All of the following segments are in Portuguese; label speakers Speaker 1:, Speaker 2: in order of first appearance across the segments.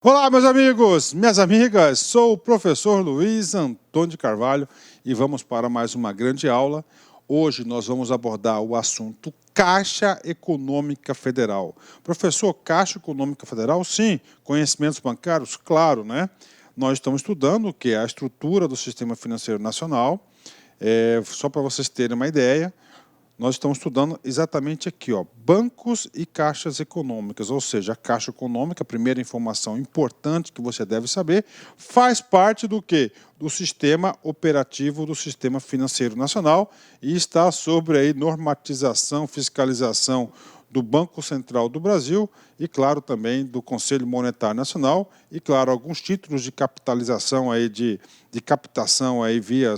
Speaker 1: Olá, meus amigos, minhas amigas, sou o professor Luiz Antônio de Carvalho e vamos para mais uma grande aula. Hoje nós vamos abordar o assunto Caixa Econômica Federal. Professor, Caixa Econômica Federal, sim. Conhecimentos bancários, claro, né? Nós estamos estudando o que é a estrutura do Sistema Financeiro Nacional. Só para vocês terem uma ideia, nós estamos estudando exatamente aqui, ó, bancos e caixas econômicas, ou seja, a Caixa Econômica, a primeira informação importante que você deve saber, faz parte do quê? Do sistema operativo do Sistema Financeiro Nacional e está sobre aí normatização, fiscalização do Banco Central do Brasil e, claro, também do Conselho Monetário Nacional e, claro, alguns títulos de capitalização aí, de captação aí via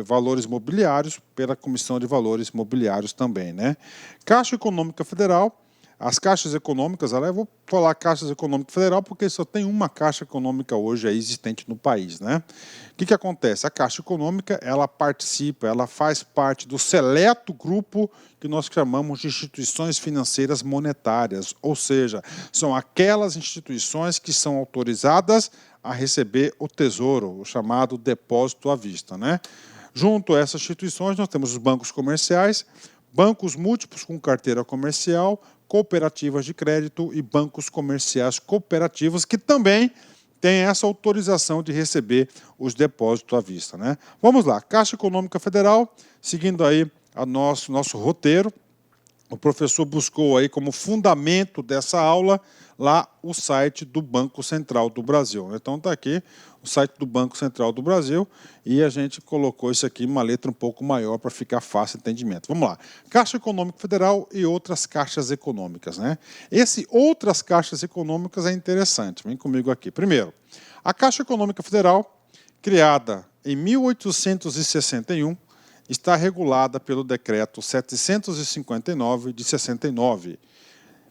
Speaker 1: valores mobiliários, pela Comissão de Valores Mobiliários também, né? Caixa Econômica Federal, as caixas econômicas, eu vou falar Caixa Econômica Federal porque só tem uma Caixa Econômica hoje aí existente no país, né? O que acontece? A Caixa Econômica, ela participa, ela faz parte do seleto grupo que nós chamamos de instituições financeiras monetárias, ou seja, são aquelas instituições que são autorizadas a receber o tesouro, o chamado depósito à vista, né? Junto a essas instituições, nós temos os bancos comerciais, bancos múltiplos com carteira comercial, cooperativas de crédito e bancos comerciais cooperativos, que também têm essa autorização de receber os depósitos à vista, né? Vamos lá, Caixa Econômica Federal, seguindo aí a nosso roteiro, o professor buscou aí como fundamento dessa aula lá o site do Banco Central do Brasil. Então está aqui o site do Banco Central do Brasil e a gente colocou isso aqui em uma letra um pouco maior para ficar fácil o entendimento. Vamos lá. Caixa Econômica Federal e outras caixas econômicas, né? Esse outras caixas econômicas é interessante. Vem comigo aqui. Primeiro, a Caixa Econômica Federal, criada em 1861, está regulada pelo Decreto 759 de 69,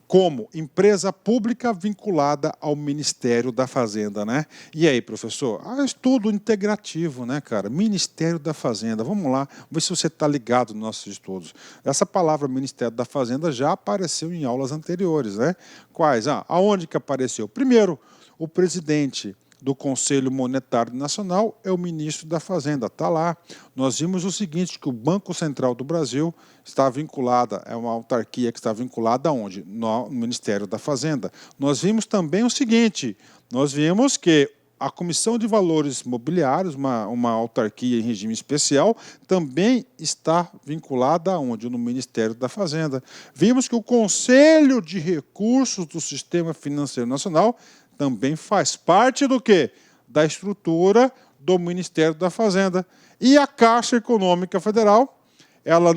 Speaker 1: como empresa pública vinculada ao Ministério da Fazenda, né? E aí, professor? Estudo integrativo, né, cara? Ministério da Fazenda. Vamos lá, vamos ver se você está ligado nos nossos estudos. Essa palavra Ministério da Fazenda já apareceu em aulas anteriores, né? Quais? Aonde que apareceu? Primeiro, o presidente do Conselho Monetário Nacional é o ministro da Fazenda, está lá. Nós vimos o seguinte, que o Banco Central do Brasil está vinculada, é uma autarquia que está vinculada aonde? No Ministério da Fazenda. Nós vimos também o seguinte, nós vimos que a Comissão de Valores Mobiliários, uma autarquia em regime especial, também está vinculada aonde? No Ministério da Fazenda. Vimos que o Conselho de Recursos do Sistema Financeiro Nacional também faz parte do quê? Da estrutura do Ministério da Fazenda. E a Caixa Econômica Federal, ela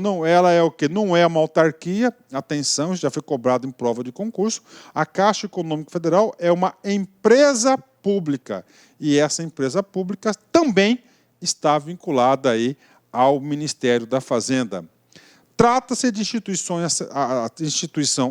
Speaker 1: é o quê? Não é uma autarquia, atenção, já foi cobrado em prova de concurso. A Caixa Econômica Federal é uma empresa pública. E essa empresa pública também está vinculada aí ao Ministério da Fazenda. Trata-se de instituição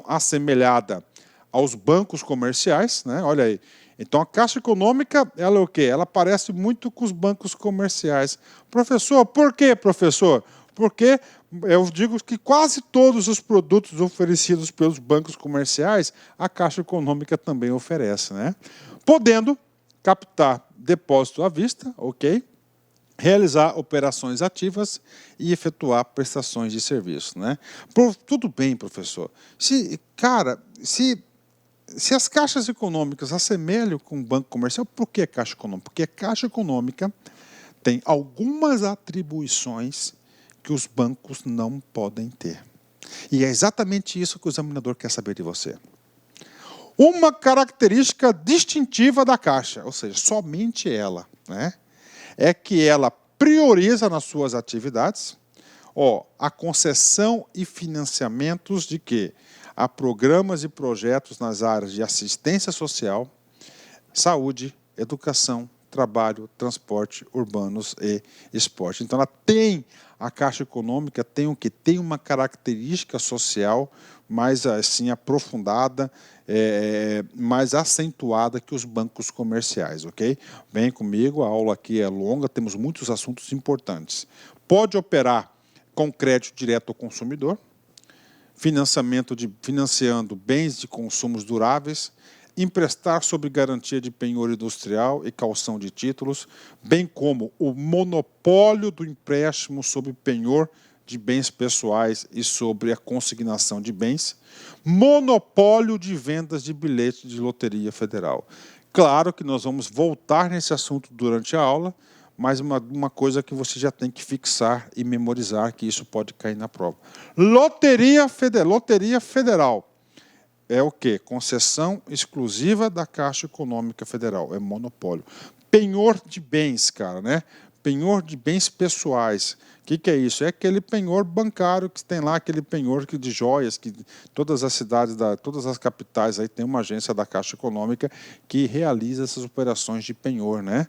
Speaker 1: assemelhada aos bancos comerciais, né? Olha aí. Então, a Caixa Econômica, ela é o quê? Ela parece muito com os bancos comerciais. Professor, por quê, professor? Porque eu digo que quase todos os produtos oferecidos pelos bancos comerciais, a Caixa Econômica também oferece, né? Podendo captar depósito à vista, ok? Realizar operações ativas e efetuar prestações de serviço, né? Tudo bem, professor. Se as caixas econômicas assemelham com o banco comercial, por que caixa econômica? Porque a caixa econômica tem algumas atribuições que os bancos não podem ter. E é exatamente isso que o examinador quer saber de você. Uma característica distintiva da caixa, ou seja, somente ela, né, é que ela prioriza nas suas atividades a concessão e financiamentos de quê? A programas e projetos nas áreas de assistência social, saúde, educação, trabalho, transporte urbanos e esporte. Então, a Caixa Econômica tem o quê? Tem uma característica social mais assim aprofundada, mais acentuada que os bancos comerciais, ok? Vem comigo, a aula aqui é longa, temos muitos assuntos importantes. Pode operar com crédito direto ao consumidor, financiando bens de consumos duráveis, emprestar sob garantia de penhor industrial e caução de títulos, bem como o monopólio do empréstimo sob penhor de bens pessoais e sobre a consignação de bens, monopólio de vendas de bilhetes de loteria federal. Claro que nós vamos voltar nesse assunto durante a aula, mas uma coisa que você já tem que fixar e memorizar, que isso pode cair na prova. Loteria Federal é o quê? Concessão exclusiva da Caixa Econômica Federal, é monopólio. Penhor de bens, cara, né? Penhor de bens pessoais. O que é isso? É aquele penhor bancário que tem lá, aquele penhor de joias, que todas as cidades, todas as capitais aí tem uma agência da Caixa Econômica que realiza essas operações de penhor, né?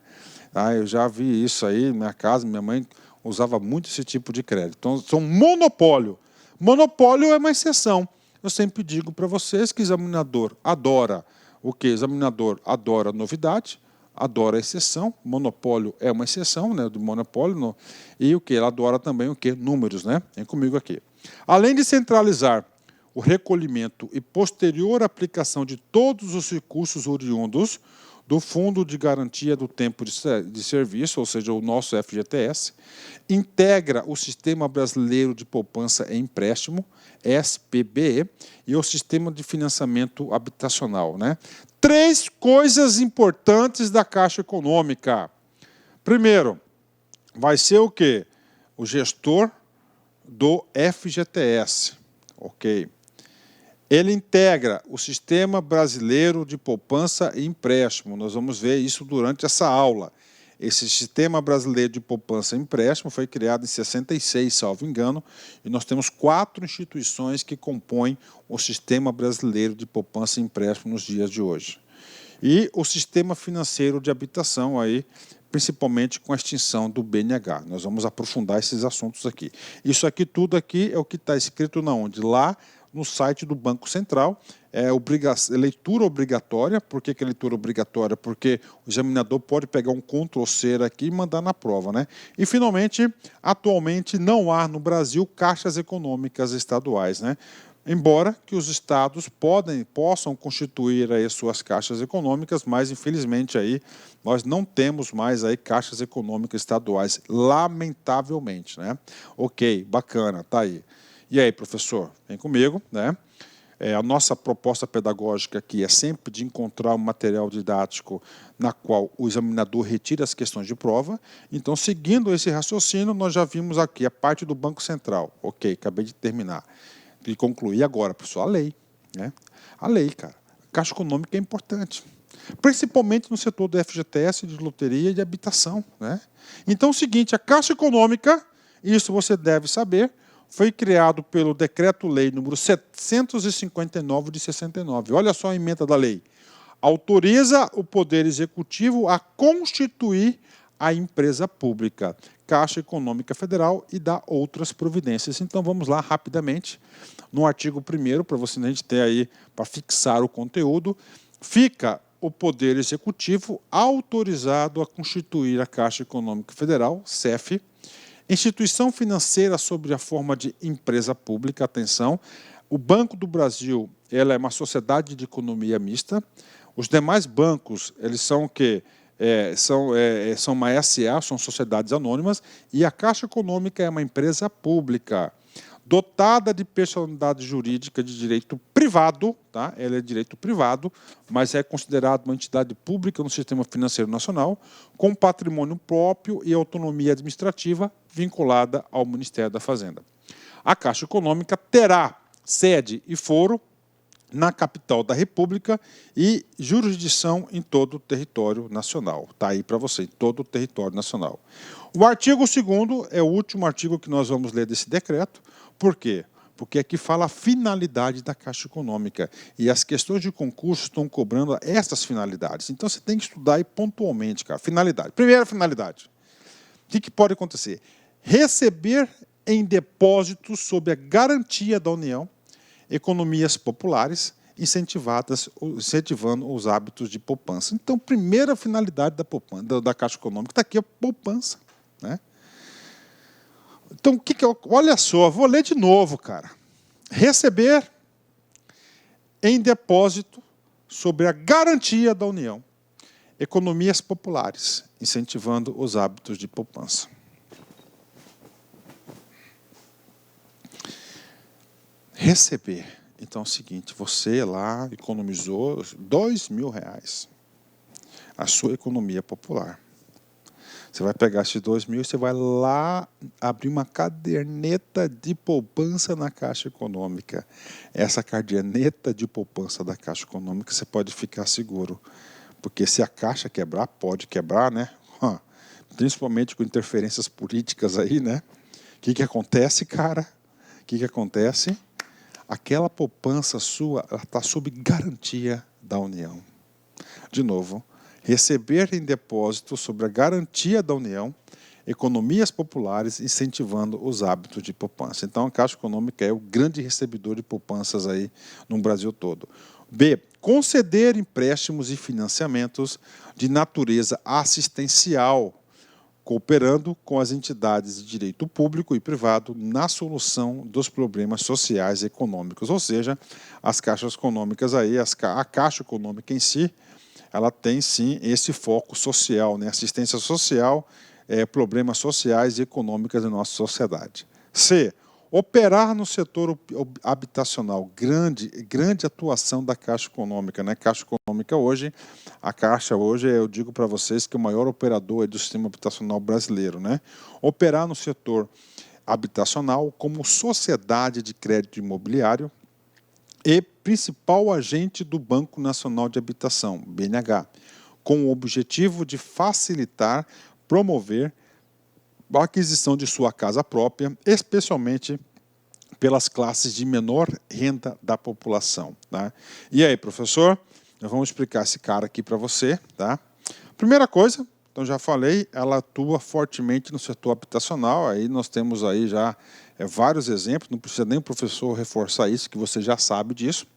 Speaker 1: Eu já vi isso aí na minha casa, minha mãe usava muito esse tipo de crédito. Então, são monopólio. Monopólio é uma exceção. Eu sempre digo para vocês que examinador adora o quê? Examinador adora novidade, adora exceção, monopólio é uma exceção, né, do monopólio, e o que? Ele adora também o quê? Números, né? Vem comigo aqui. Além de centralizar o recolhimento e posterior aplicação de todos os recursos oriundos do Fundo de Garantia do Tempo de Serviço, ou seja, o nosso FGTS, integra o Sistema Brasileiro de Poupança e Empréstimo, SPBE, e o Sistema de Financiamento Habitacional, né? 3 coisas importantes da Caixa Econômica. Primeiro, vai ser o quê? O gestor do FGTS, ok? Ele integra o Sistema Brasileiro de Poupança e Empréstimo. Nós vamos ver isso durante essa aula. Esse Sistema Brasileiro de Poupança e Empréstimo foi criado em 66, salvo engano, e nós temos 4 instituições que compõem o Sistema Brasileiro de Poupança e Empréstimo nos dias de hoje. E o Sistema Financeiro de Habitação, aí, principalmente com a extinção do BNH. Nós vamos aprofundar esses assuntos aqui. Isso aqui, tudo aqui, é o que está escrito na onde? Lá no site do Banco Central, leitura obrigatória. Por que é leitura obrigatória? Porque o examinador pode pegar um Ctrl+C aqui e mandar na prova, né? E, finalmente, atualmente não há no Brasil caixas econômicas estaduais, né? Embora que os estados possam constituir aí suas caixas econômicas, mas, infelizmente, aí, nós não temos mais aí caixas econômicas estaduais, lamentavelmente, né? Ok, bacana, tá aí. E aí, professor, vem comigo, né? A nossa proposta pedagógica aqui é sempre de encontrar um material didático na qual o examinador retira as questões de prova. Então, seguindo esse raciocínio, nós já vimos aqui a parte do Banco Central. Ok, acabei de terminar. E concluir agora, professor, a lei, né? A lei, cara. A Caixa Econômica é importante, principalmente no setor do FGTS, de loteria e de habitação, né? Então, é o seguinte, a Caixa Econômica, isso você deve saber, foi criado pelo Decreto-Lei número 759 de 69. Olha só a emenda da lei. Autoriza o Poder Executivo a constituir a empresa pública, Caixa Econômica Federal, e dá outras providências. Então, vamos lá rapidamente. No artigo 1º, para a gente ter aí, para fixar o conteúdo, fica o Poder Executivo autorizado a constituir a Caixa Econômica Federal, CEF, instituição financeira sob a forma de empresa pública. Atenção, o Banco do Brasil, ela é uma sociedade de economia mista. Os demais bancos, eles são o quê? São uma SA, são sociedades anônimas, e a Caixa Econômica é uma empresa pública, dotada de personalidade jurídica de direito privado, tá? Ela é de direito privado, mas é considerada uma entidade pública no sistema financeiro nacional, com patrimônio próprio e autonomia administrativa vinculada ao Ministério da Fazenda. A Caixa Econômica terá sede e foro na capital da República e jurisdição em todo o território nacional. Está aí para você, em todo o território nacional. O artigo 2º é o último artigo que nós vamos ler desse decreto. Por quê? Porque aqui fala a finalidade da Caixa Econômica, e as questões de concurso estão cobrando essas finalidades. Então, você tem que estudar aí pontualmente, cara. Finalidade. Primeira finalidade. O que pode acontecer? Receber em depósito sob a garantia da União economias populares incentivando os hábitos de poupança. Então, primeira finalidade da Caixa Econômica está aqui, a poupança, né? Então, olha só, vou ler de novo, cara. Receber em depósito sobre a garantia da União, economias populares, incentivando os hábitos de poupança. Receber. Então é o seguinte, você lá economizou R$2.000, a sua economia popular. Você vai pegar esses 2.000 e você vai lá abrir uma caderneta de poupança na Caixa Econômica. Essa caderneta de poupança da Caixa Econômica você pode ficar seguro. Porque se a Caixa quebrar, pode quebrar, né? Principalmente com interferências políticas aí, né? O que acontece, cara? O que acontece? Aquela poupança sua está sob garantia da União. De novo, receber em depósito sobre a garantia da União, economias populares incentivando os hábitos de poupança. Então, a Caixa Econômica é o grande recebedor de poupanças aí no Brasil todo. B. Conceder empréstimos e financiamentos de natureza assistencial, cooperando com as entidades de direito público e privado na solução dos problemas sociais e econômicos. Ou seja, as caixas econômicas aí, a Caixa Econômica em si, ela tem sim esse foco social, né? Assistência social, problemas sociais e econômicos da nossa sociedade. C. Operar no setor habitacional, grande atuação da Caixa Econômica, né? Caixa Econômica hoje, a Caixa hoje, eu digo para vocês que é o maior operador do sistema habitacional brasileiro, né? Operar no setor habitacional como sociedade de crédito imobiliário e principal agente do Banco Nacional de Habitação, BNH, com o objetivo de facilitar, promover a aquisição de sua casa própria, especialmente pelas classes de menor renda da população. Tá? E aí, professor, nós vamos explicar esse cara aqui para você. Tá? Primeira coisa, então já falei, ela atua fortemente no setor habitacional, aí nós temos aí já vários exemplos, não precisa nem o professor reforçar isso, que você já sabe disso.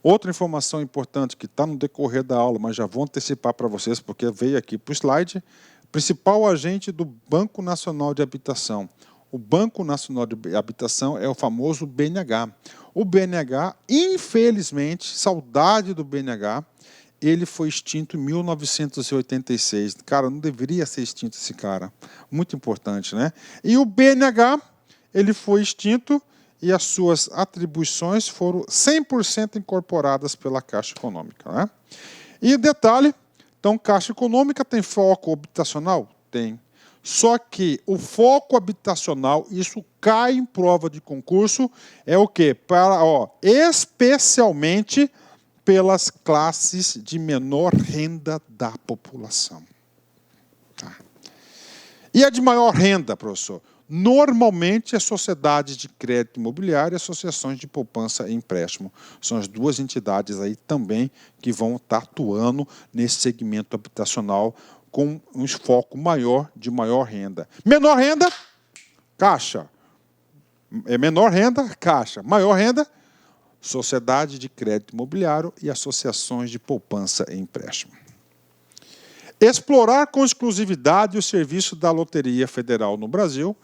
Speaker 1: Outra informação importante que está no decorrer da aula, mas já vou antecipar para vocês, porque veio aqui para o slide, principal agente do Banco Nacional de Habitação. O Banco Nacional de Habitação é o famoso BNH. O BNH, infelizmente, saudade do BNH, ele foi extinto em 1986. Cara, não deveria ser extinto esse cara. Muito importante, né? E o BNH, ele foi extinto e as suas atribuições foram 100% incorporadas pela Caixa Econômica, né? E detalhe, então, Caixa Econômica tem foco habitacional? Tem. Só que o foco habitacional, isso cai em prova de concurso, é o quê? Especialmente pelas classes de menor renda da população. Tá. E a de maior renda, professor? Normalmente, as sociedades de crédito imobiliário e associações de poupança e empréstimo. São as duas entidades aí também que vão estar atuando nesse segmento habitacional com um foco maior de maior renda. Menor renda, Caixa. Menor renda, Caixa. Maior renda, sociedade de crédito imobiliário e associações de poupança e empréstimo. Explorar com exclusividade o serviço da Loteria Federal no Brasil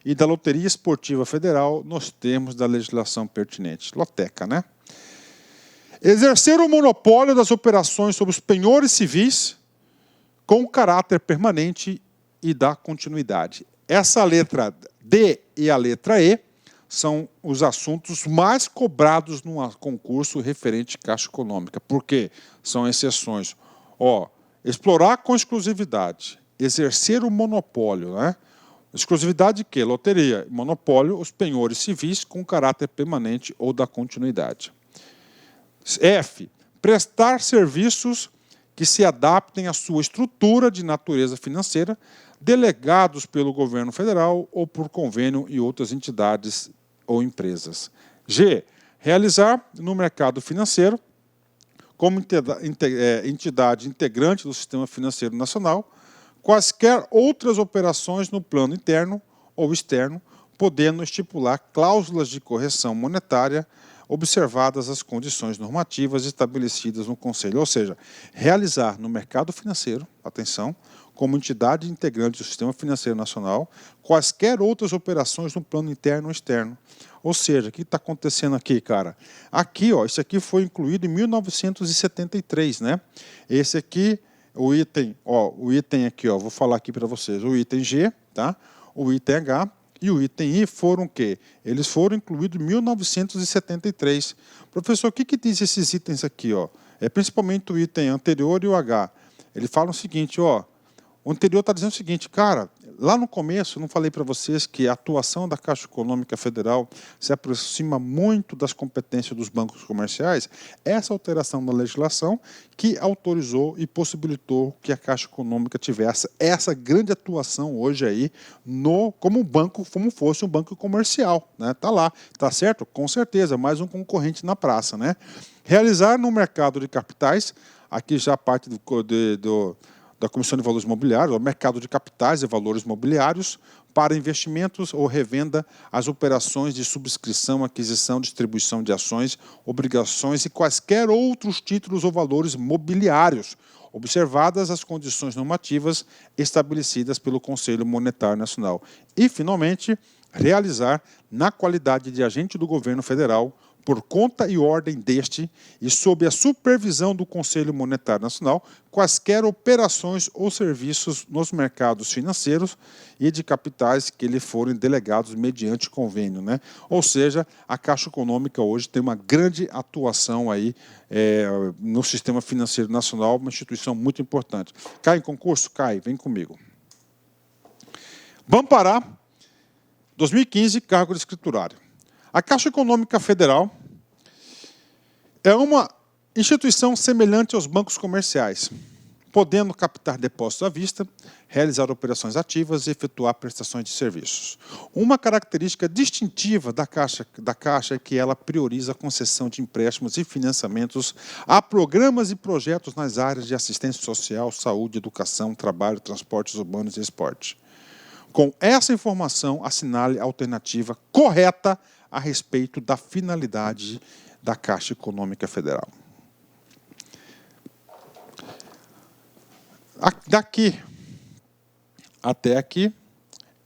Speaker 1: e da Loteria Esportiva Federal nos termos da legislação pertinente. Loteca, né? Exercer o monopólio das operações sobre os penhores civis com caráter permanente e da continuidade. Essa letra D e a letra E são os assuntos mais cobrados num concurso referente à Caixa Econômica. Por quê? São exceções. Explorar com exclusividade, exercer o monopólio, né? Exclusividade de quê? Loteria. Monopólio, os penhores civis com caráter permanente ou da continuidade. F. Prestar serviços que se adaptem à sua estrutura de natureza financeira, delegados pelo governo federal ou por convênio e outras entidades ou empresas. G. Realizar no mercado financeiro, como entidade integrante do sistema financeiro nacional, quaisquer outras operações no plano interno ou externo, podendo estipular cláusulas de correção monetária, observadas as condições normativas estabelecidas no Conselho. Ou seja, realizar no mercado financeiro, atenção, como entidade integrante do Sistema Financeiro Nacional, quaisquer outras operações no plano interno ou externo. Ou seja, o que está acontecendo aqui, cara? Aqui, ó, isso aqui foi incluído em 1973, né? Esse aqui, o item aqui, ó, vou falar aqui para vocês, o item G, tá? O item H e o item I foram o quê? Eles foram incluídos em 1973. Professor, o que diz esses itens aqui, ó? É principalmente o item anterior e o H. Ele fala o seguinte, ó, o anterior está dizendo o seguinte, cara, lá no começo, eu não falei para vocês que a atuação da Caixa Econômica Federal se aproxima muito das competências dos bancos comerciais? Essa alteração da legislação que autorizou e possibilitou que a Caixa Econômica tivesse essa grande atuação hoje aí como um banco, como fosse um banco comercial, né? Tá lá, tá certo? Com certeza, mais um concorrente na praça, né? Realizar no mercado de capitais, aqui já parte da Comissão de Valores Imobiliários, o mercado de capitais e valores imobiliários, para investimentos ou revenda, as operações de subscrição, aquisição, distribuição de ações, obrigações e quaisquer outros títulos ou valores mobiliários, observadas as condições normativas estabelecidas pelo Conselho Monetário Nacional. E, finalmente, realizar, na qualidade de agente do governo federal, por conta e ordem deste e sob a supervisão do Conselho Monetário Nacional, quaisquer operações ou serviços nos mercados financeiros e de capitais que lhe forem delegados mediante convênio, né? Ou seja, a Caixa Econômica hoje tem uma grande atuação aí no sistema financeiro nacional, uma instituição muito importante. Cai em concurso? Cai, vem comigo. Bampará, 2015, cargo de escriturário. A Caixa Econômica Federal é uma instituição semelhante aos bancos comerciais, podendo captar depósitos à vista, realizar operações ativas e efetuar prestações de serviços. Uma característica distintiva da Caixa é que ela prioriza a concessão de empréstimos e financiamentos a programas e projetos nas áreas de assistência social, saúde, educação, trabalho, transportes urbanos e esporte. Com essa informação, assinale a alternativa correta a respeito da finalidade da Caixa Econômica Federal. Daqui até aqui,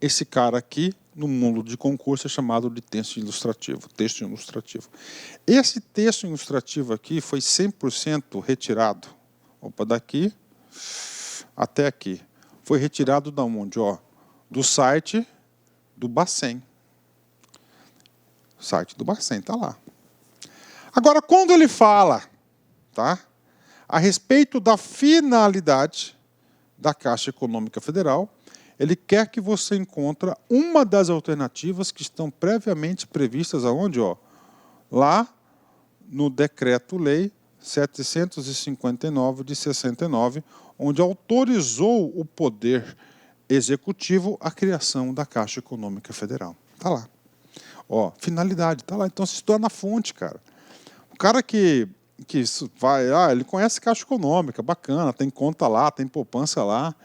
Speaker 1: esse cara aqui, no mundo de concurso, é chamado de texto ilustrativo. Texto ilustrativo. Esse texto ilustrativo aqui foi 100% retirado. Opa, daqui até aqui. Foi retirado da onde? Ó, do site do Bacen. O site do Bacen está lá. Agora, quando ele fala, tá, a respeito da finalidade da Caixa Econômica Federal, ele quer que você encontre uma das alternativas que estão previamente previstas aonde? Ó, lá no Decreto-Lei 759 de 69, onde autorizou o Poder Executivo a criação da Caixa Econômica Federal. Está lá. Ó, finalidade, está lá. Então, se estuda na fonte, cara. O cara que vai, ele conhece Caixa Econômica, bacana, tem conta lá, tem poupança lá,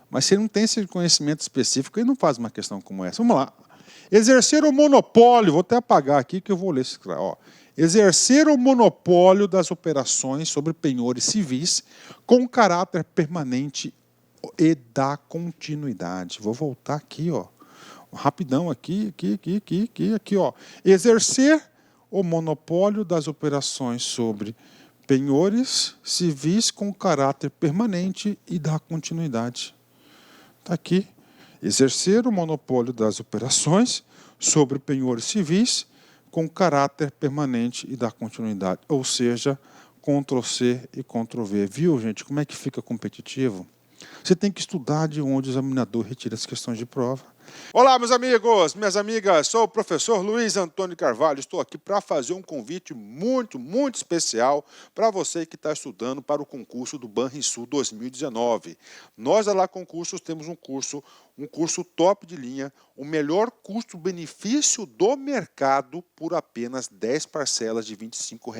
Speaker 1: mas se ele não tem esse conhecimento específico, ele não faz uma questão como essa. Vamos lá. Exercer o monopólio, vou até apagar aqui que eu vou ler esse cara. Ó. Exercer o monopólio das operações sobre penhores civis com caráter permanente e da continuidade. Vou voltar aqui, ó. Rapidão aqui, ó. Exercer o monopólio das operações sobre penhores civis com caráter permanente e da continuidade. Está aqui. Exercer o monopólio das operações sobre penhores civis com caráter permanente e da continuidade. Ou seja, Ctrl+C e Ctrl+V. Viu, gente, como é que fica competitivo? Você tem que estudar de onde o examinador retira as questões de prova. Olá, meus amigos, minhas amigas, sou o professor Luiz Antônio Carvalho, estou aqui para fazer um convite muito especial para você que está estudando para o concurso do Banrisul 2019. Nós, da Lá Concursos, temos um curso top de linha, o melhor custo-benefício do mercado por apenas 10 parcelas de R$ 25.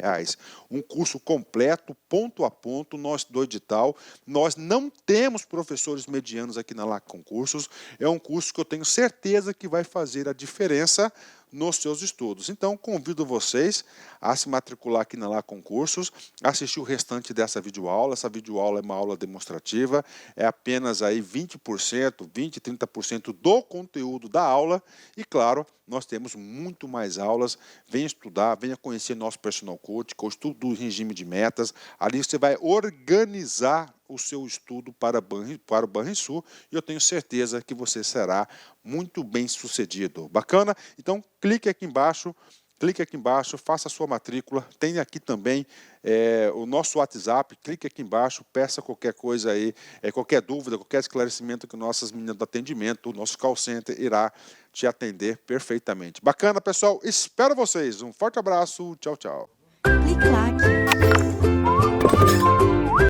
Speaker 1: Um curso completo, ponto a ponto, do edital. Nós não temos professores medianos aqui na Lá Concursos, é um curso que eu tenho certeza que vai fazer a diferença nos seus estudos. Então, convido vocês a se matricular aqui na Lá Concursos, assistir o restante dessa videoaula. Essa videoaula é uma aula demonstrativa, é apenas aí 20%, 20, 30% do conteúdo da aula e, claro, nós temos muito mais aulas. Venha estudar, venha conhecer nosso personal coach tudo do regime de metas. Ali você vai organizar o seu estudo para o Banrisul e eu tenho certeza que você será muito bem sucedido. Bacana? Então, clique aqui embaixo, faça a sua matrícula. Tem aqui também o nosso WhatsApp. Clique aqui embaixo, peça qualquer coisa aí, qualquer dúvida, qualquer esclarecimento que nossas meninas do atendimento, o nosso call center irá te atender perfeitamente. Bacana, pessoal? Espero vocês. Um forte abraço. Tchau, tchau.
Speaker 2: Clique lá.